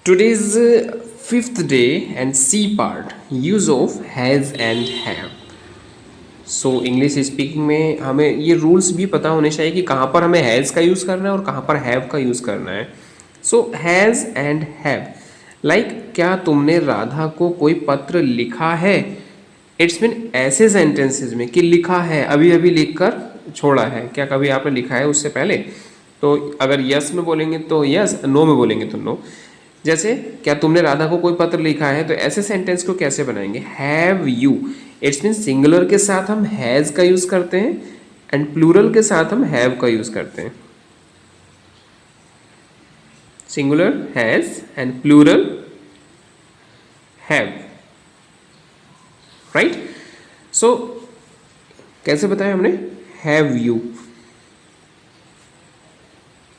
Today's fifth day and C part, use of has and have. So English speaking में हमें ये rules भी पता होने चाहिए कि कहाँ पर हमें हैज़ का यूज़ करना है और कहाँ पर हैव का यूज़ करना है. So has and have, like क्या तुमने राधा को कोई पत्र लिखा है. इट्स मीन ऐसे सेंटेंसेस में कि लिखा है, अभी अभी लिख कर छोड़ा है. क्या कभी आपने लिखा है उससे पहले? तो अगर यस में बोलेंगे तो यस, नो में बोलेंगे तो नो. जैसे क्या तुमने राधा को कोई पत्र लिखा है, तो ऐसे सेंटेंस को कैसे बनाएंगे? Have you. It's mean singular के साथ हम हैज़ का यूज़ करते हैं एंड प्लूरल के साथ हम हैव का यूज़ करते हैं. Singular has and plural have. Right. So कैसे बताया हमने? Have you,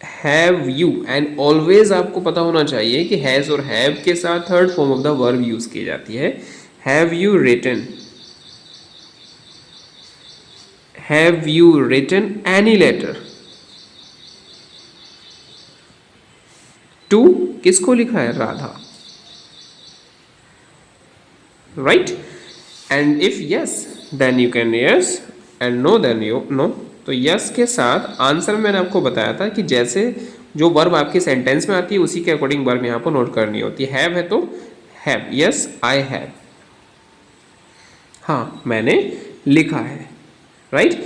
have you. And always आपको पता होना चाहिए कि हैज़ और हैव के साथ third form of the verb use की जाती है. Have you written, have you written any letter. To किसको लिखा है? Radha. Right. And if yes then you can yes and no then you no. तो यस के साथ आंसर में मैंने आपको बताया था कि जैसे जो वर्ब आपके सेंटेंस में आती है उसी के अकॉर्डिंग वर्ब यहाँ पर नोट करनी होती है. हैव है तो हैव, यस आई हैव, हाँ मैंने लिखा है. राइट.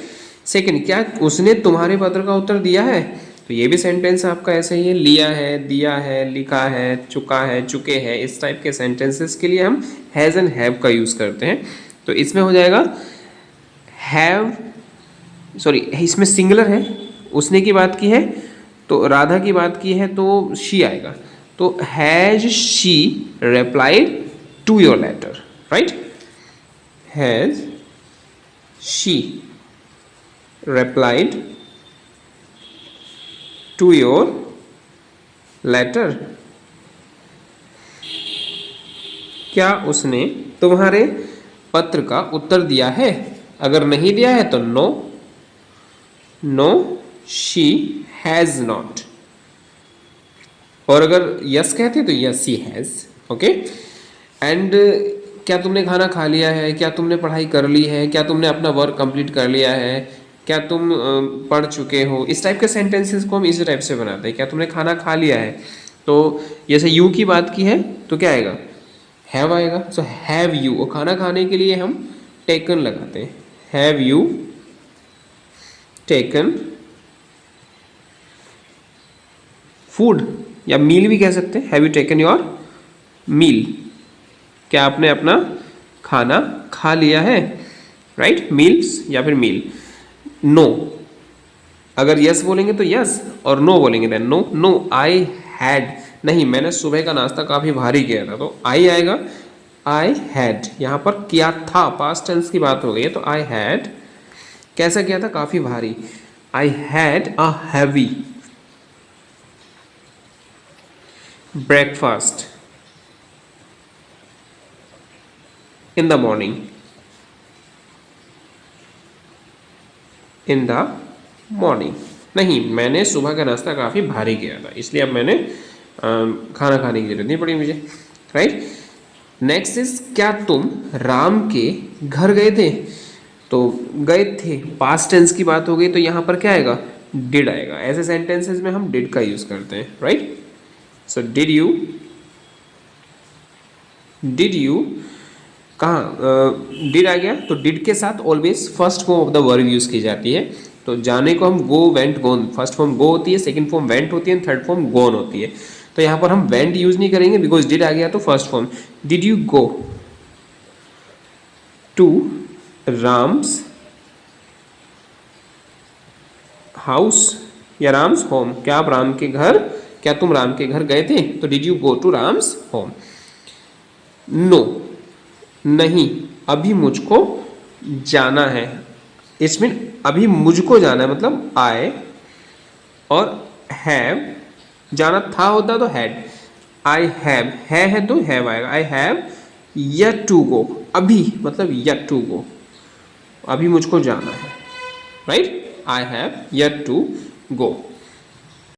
सेकंड, क्या उसने तुम्हारे पत्र का उत्तर दिया है? तो ये भी सेंटेंस आपका ऐसे ही है. लिया है, दिया है, लिखा है, चुका है, चुके हैं. इस टाइप के सेंटेंसेस के लिए हम हैज़ एंड हैव का यूज़ करते हैं. तो इसमें हो जाएगा हैव, सॉरी इसमें सिंगुलर है, उसने की बात की है तो राधा की बात की है तो शी आएगा. तो has she replied to your letter. Right. Has she replied to your letter. क्या उसने तुम्हारे पत्र का उत्तर दिया है? अगर नहीं दिया है तो no, no she has not. और अगर यस कहते तो yes she has. Okay. And क्या तुमने खाना खा लिया है? क्या तुमने पढ़ाई कर ली है? क्या तुमने अपना वर्क कंप्लीट कर लिया है? क्या तुम पढ़ चुके हो? इस टाइप के सेंटेंसेस को हम इस टाइप से बनाते हैं. क्या तुमने खाना खा लिया है? तो जैसे यू की बात की है तो क्या आएगा? हैव आएगा. So have you. और खाना खाने के लिए हम टेकन लगाते हैं. हैव यू टेकन फूड, या मील भी कह सकते हैं. Have you taken your meal. क्या आपने अपना खाना खा लिया है? राइट. मील्स या फिर मील. नो, अगर यस बोलेंगे तो यस और नो बोलेंगे then no. No I had, नहीं मैंने सुबह का नाश्ता काफ़ी भारी किया था. तो आई आएगा. आई हैड, यहाँ पर किया था, पास्ट टेंस की बात हो गई है. तो आई हैड कैसा किया था? काफ़ी भारी. I had a heavy breakfast in the morning. In the morning, नहीं मैंने सुबह का नाश्ता काफ़ी भारी किया था इसलिए अब मैंने खाना खाने की जरूरत नहीं पड़ी मुझे. राइट. नेक्स्ट इज, क्या तुम राम के घर गए थे? तो गए थे, पास्ट टेंस की बात हो गई तो यहाँ पर क्या आएगा? डिड आएगा. ऐसे सेंटेंसेस में हम डिड का यूज़ करते हैं. Right. So did you, did you कहाँ डिड आ गया तो डिड के साथ always first form of the verb use की जाती है. तो जाने को हम गो, वेंट, गोन. फर्स्ट फॉर्म गो होती है, सेकंड फॉर्म वेंट होती है, थर्ड फॉर्म गोन होती है. तो यहाँ पर हम वेंट यूज़ नहीं करेंगे बिकॉज डिड आ गया तो first form. Did you go to Ram's house या राम्स होम. क्या आप राम के घर, क्या तुम राम के घर गए थे? तो did you go to Ram's home. No, नहीं अभी मुझको जाना है. इट्स मीन अभी मुझको जाना है, मतलब आई, और हैव जाना था होता तो हैड. आई हैव है तो हैव आएगा. I have yet to go, अभी मतलब येट टू गो, अभी मुझको जाना है. Right. I have yet to go.